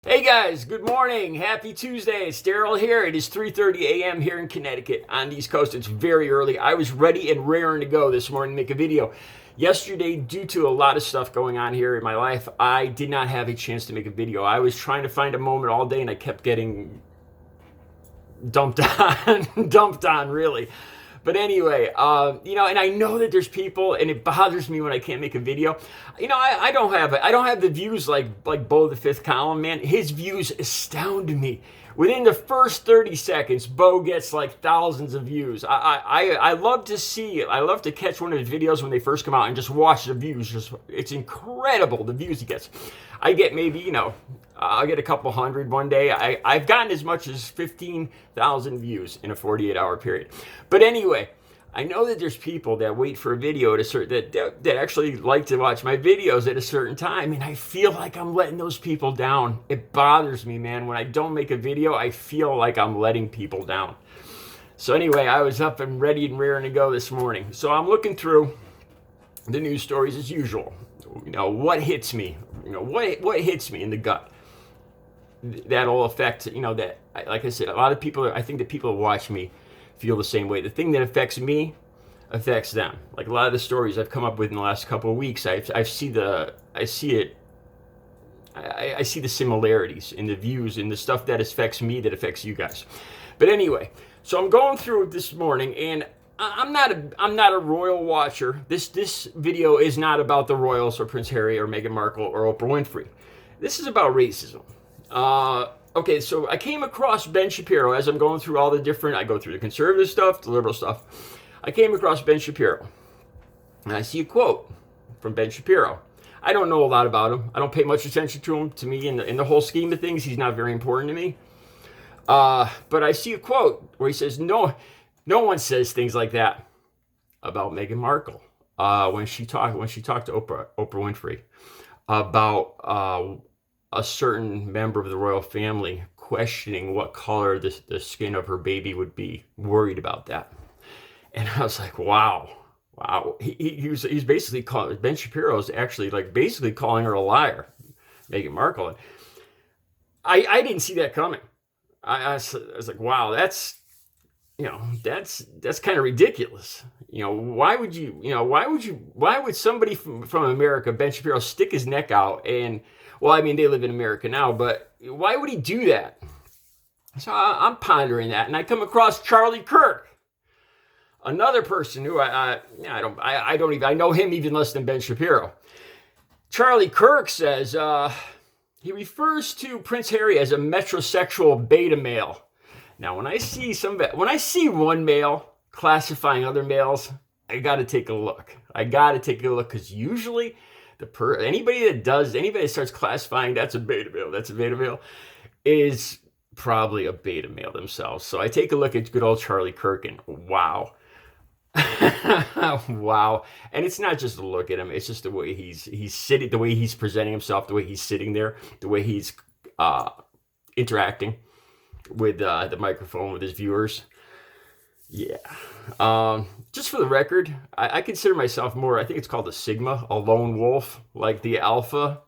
Hey guys, good morning. Happy Tuesday. It's Daryl here. It is 3:30 a.m. here in Connecticut on the East Coast. It's very early. I was ready and raring to go this morning to make a video. Yesterday, due to a lot of stuff going on here in my life, I did not have a chance to make a video. I was trying to find a moment all day and I kept getting dumped on really. But anyway, and I know that there's people, and it bothers me when I can't make a video. I don't have the views like Bo the Fifth Column, man. His views astound me. Within the first 30 seconds, Bo gets like thousands of views. I love to see it. I love to catch one of his videos when they first come out and just watch the views. It's incredible the views he gets. I get maybe, I'll get a couple hundred one day. I've gotten as much as 15,000 views in a 48-hour period. But anyway, I know that there's people that wait for a video that actually like to watch my videos at a certain time, and I feel like I'm letting those people down. It bothers me, man. When I don't make a video, I feel like I'm letting people down. So anyway, I was up and ready and raring to go this morning. So I'm looking through the news stories as usual. What hits me? What hits me in the gut? That'll affect, that, like I said, a lot of people, I think that people who watch me feel the same way. The thing that affects me affects them. Like a lot of the stories I've come up with in the last couple of weeks, I see the similarities in the views and the stuff that affects me that affects you guys. But anyway, so I'm going through it this morning, and I'm not a royal watcher. This video is not about the royals or Prince Harry or Meghan Markle or Oprah Winfrey. This is about racism. Okay, so I came across Ben Shapiro as I'm going through all the different, I go through the conservative stuff, the liberal stuff. I came across Ben Shapiro, and I see a quote from Ben Shapiro. I don't know a lot about him. I don't pay much attention to him. To me, in the whole scheme of things, he's not very important to me. But I see a quote where he says, no one says things like that about Meghan Markle when she talked to Oprah Winfrey about a certain member of the royal family questioning what color the skin of her baby would be, worried about that. And I was like, wow. He's basically calling, Ben Shapiro is actually basically calling her a liar, Meghan Markle. I didn't see that coming. I was like, wow, that's kind of ridiculous. Why would somebody from America, Ben Shapiro, stick his neck out and, well, I mean, they live in America now, but why would he do that? So I'm pondering that, and I come across Charlie Kirk, another person who I know him even less than Ben Shapiro. Charlie Kirk says he refers to Prince Harry as a metrosexual beta male. Now, when I see one male classifying other males, I got to take a look. Because usually anybody that starts classifying that's a beta male is probably a beta male themselves. So I take a look at good old Charlie Kirk, and wow. Wow. And it's not just a look at him, it's just the way he's sitting, the way he's presenting himself, the way he's sitting there, the way he's interacting with the microphone with his viewers. Yeah. Just for the record, I consider myself more, I think it's called a Sigma, a lone wolf, like the alpha,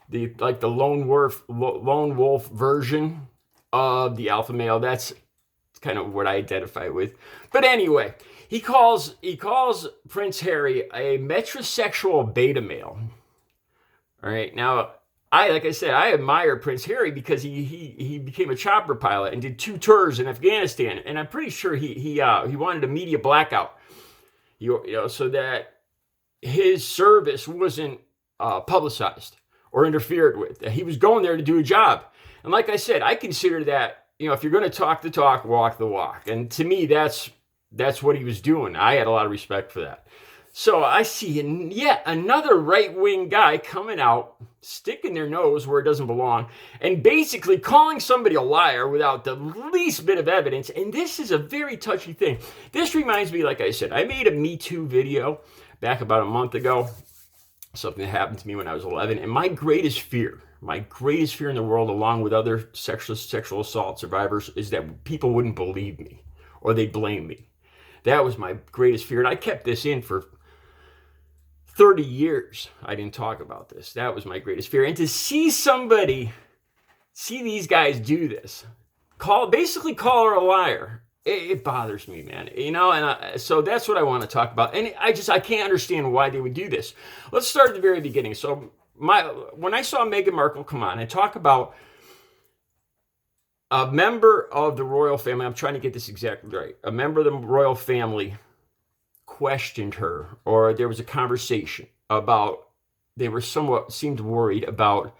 the lone wolf version of the alpha male. That's kind of what I identify with. But anyway, he calls Prince Harry a metrosexual beta male. All right. Now, like I said, I admire Prince Harry because he became a chopper pilot and did 2 tours in Afghanistan, and I'm pretty sure he wanted a media blackout, so that his service wasn't publicized or interfered with. He was going there to do a job, and like I said, I consider that if you're going to talk the talk, walk the walk, and to me that's what he was doing. I had a lot of respect for that. So I see yet another right-wing guy coming out, sticking their nose where it doesn't belong, and basically calling somebody a liar without the least bit of evidence. And this is a very touchy thing. This reminds me, like I said, I made a Me Too video back about a month ago, something that happened to me when I was 11. And my greatest fear in the world, along with other sexual assault survivors, is that people wouldn't believe me or they'd blame me. That was my greatest fear. And I kept this in for 30 years. I didn't talk about this. That was my greatest fear. And to see somebody see these guys do this, basically call her a liar. It bothers me, man. And so that's what I want to talk about. And I can't understand why they would do this. Let's start at the very beginning. So when I saw Meghan Markle come on and talk about a member of the royal family, I'm trying to get this exactly right. A member of the royal family questioned her, or there was a conversation about, they were seemed worried about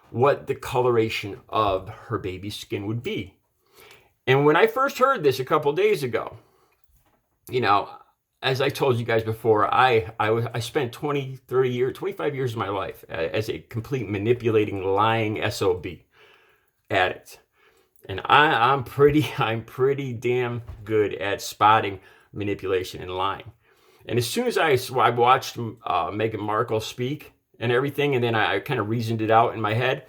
what the coloration of her baby's skin would be. And when I first heard this a couple days ago, as I told you guys before, I spent 20, 30 years, 25 years of my life as a complete manipulating, lying SOB addict. And I'm pretty damn good at spotting manipulation and lying. And as soon as I watched Meghan Markle speak and everything, and then I kind of reasoned it out in my head,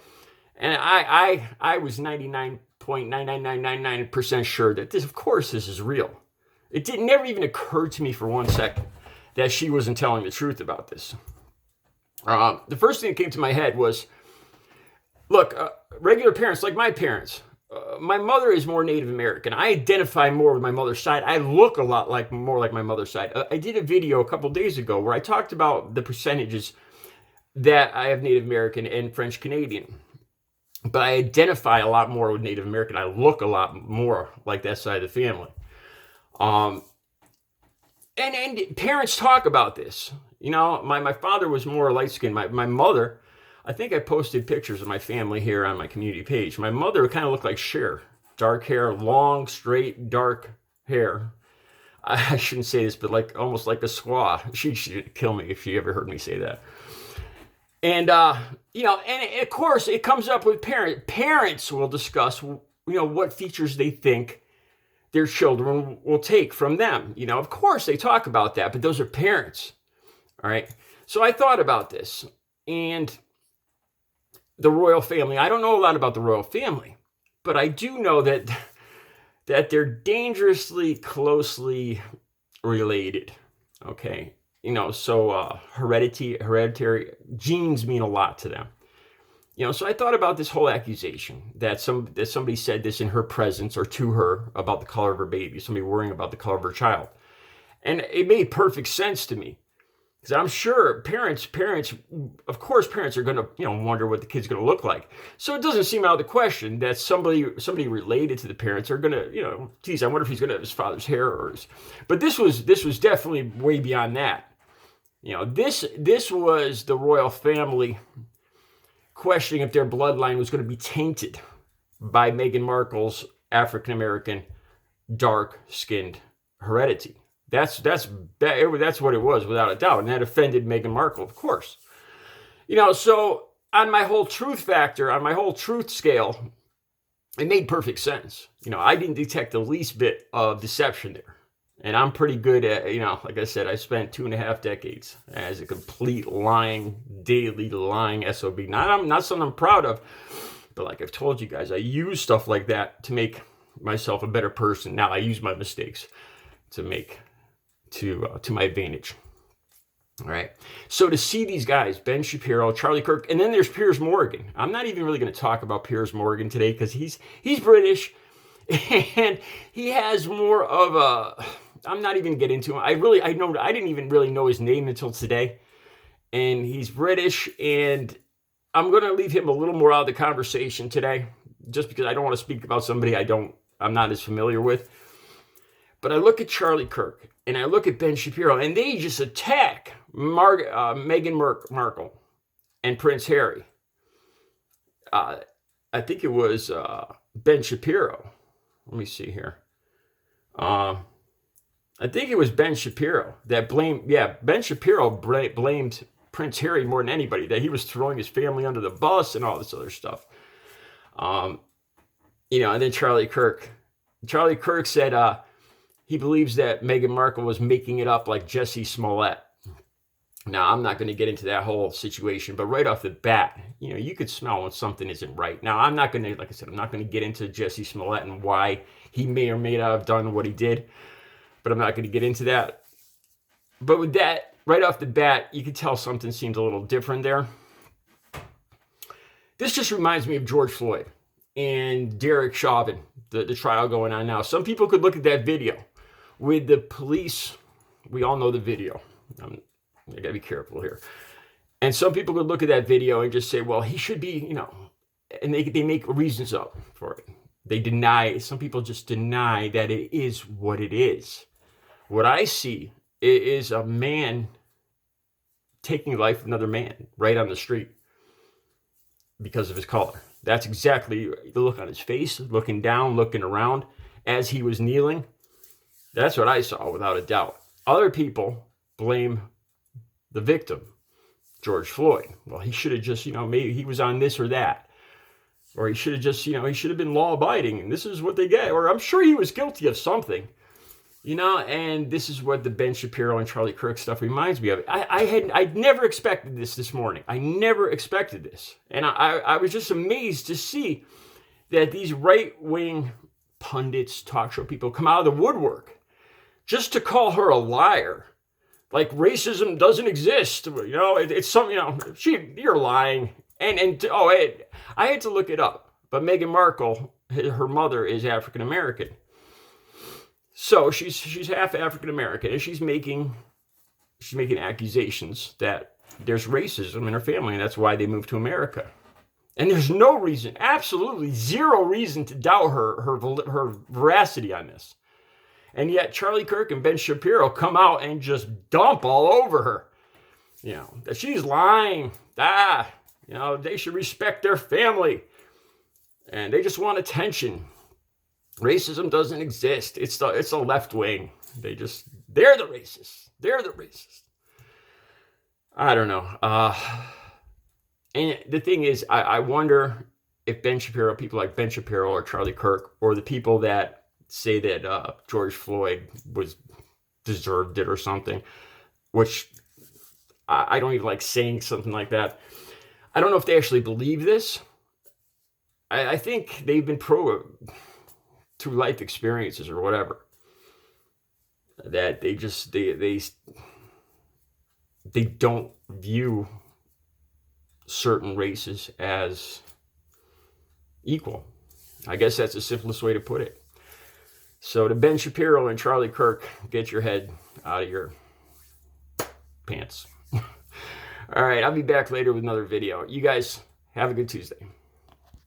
and I was 99.99999% sure that this is real. It never even occurred to me for 1 second that she wasn't telling the truth about this. The first thing that came to my head was, look, regular parents like my parents. My mother is more Native American. I identify more with my mother's side. I look a lot more like my mother's side. I did a video a couple days ago where I talked about the percentages that I have Native American and French Canadian. But I identify a lot more with Native American. I look a lot more like that side of the family. And parents talk about this. My father was more light-skinned. My mother, I think I posted pictures of my family here on my community page. My mother kind of looked like Cher. Dark hair, long, straight, dark hair. I shouldn't say this, but almost like a squaw. She should kill me if she ever heard me say that. And, and of course, it comes up with parents. Parents will discuss, what features they think their children will take from them. Of course, they talk about that, but those are parents. All right. So I thought about this. And the royal family, I don't know a lot about the royal family, but I do know that they're dangerously closely related. Okay. So hereditary genes mean a lot to them. So I thought about this whole accusation that somebody said this in her presence or to her about the color of her baby, somebody worrying about the color of her child. And it made perfect sense to me. Because I'm sure parents, of course, parents are going to, wonder what the kid's going to look like. So it doesn't seem out of the question that somebody related to the parents are going to, geez, I wonder if he's going to have his father's hair or his. But this was definitely way beyond that. This was the royal family questioning if their bloodline was going to be tainted by Meghan Markle's African-American, dark-skinned heredity. That's what it was, without a doubt. And that offended Meghan Markle, of course. So on my whole truth factor, on my whole truth scale, it made perfect sense. I didn't detect the least bit of deception there. And I'm pretty good at, like I said, I spent 2.5 decades as a complete daily lying SOB. Not something I'm proud of, but like I've told you guys, I use stuff like that to make myself a better person. Now I use my mistakes to my advantage. All right. So to see these guys, Ben Shapiro, Charlie Kirk, and then there's Piers Morgan. I'm not even really going to talk about Piers Morgan today because he's British and he has more of a, I'm not even getting into him. I didn't even really know his name until today. And he's British, and I'm going to leave him a little more out of the conversation today just because I don't want to speak about somebody I'm not as familiar with. But I look at Charlie Kirk and I look at Ben Shapiro, and they just attack Meghan Markle and Prince Harry. I think it was Ben Shapiro. Let me see here. I think it was Ben Shapiro that Ben Shapiro blamed Prince Harry more than anybody, that he was throwing his family under the bus and all this other stuff. And then Charlie Kirk said he believes that Meghan Markle was making it up like Jussie Smollett. Now, I'm not going to get into that whole situation, but right off the bat, you could smell when something isn't right. Now, I'm not going to, like I said, I'm not going to get into Jussie Smollett and why he may or may not have done what he did, but I'm not going to get into that. But with that, right off the bat, you could tell something seems a little different there. This just reminds me of George Floyd. and Derek Chauvin, the trial going on now. Some people could look at that video with the police. We all know the video. I got to be careful here. And some people could look at that video and just say, well, he should be, and they make reasons up for it. They deny, some people just deny that it is what it is. What I see is a man taking life of another man right on the street because of his color. That's exactly the look on his face, looking down, looking around as he was kneeling. That's what I saw, without a doubt. Other people blame the victim, George Floyd. Well, he should have just, maybe he was on this or that. Or he should have just, he should have been law-abiding, and this is what they get. Or I'm sure he was guilty of something. And this is what the Ben Shapiro and Charlie Kirk stuff reminds me of. I'd never expected this morning. I never expected this. And I was just amazed to see that these right-wing pundits, talk show people come out of the woodwork just to call her a liar. Like racism doesn't exist. It's something, you're lying. I had to look it up. But Meghan Markle, her mother is African American. So she's half African American, and she's making accusations that there's racism in her family, and that's why they moved to America. And there's no reason, absolutely zero reason, to doubt her veracity on this. And yet Charlie Kirk and Ben Shapiro come out and just dump all over her. That she's lying. They should respect their family. And they just want attention. Racism doesn't exist. It's the left wing. They're the racists. They're the racists. I don't know. And the thing is, I wonder if people like Ben Shapiro or Charlie Kirk, or the people that say that George Floyd deserved it or something, which I don't even like saying something like that. I don't know if they actually believe this. I think they've been through life experiences or whatever, that they don't view certain races as equal. I guess that's the simplest way to put it. So to Ben Shapiro and Charlie Kirk, get your head out of your pants. All right, I'll be back later with another video. You guys have a good Tuesday.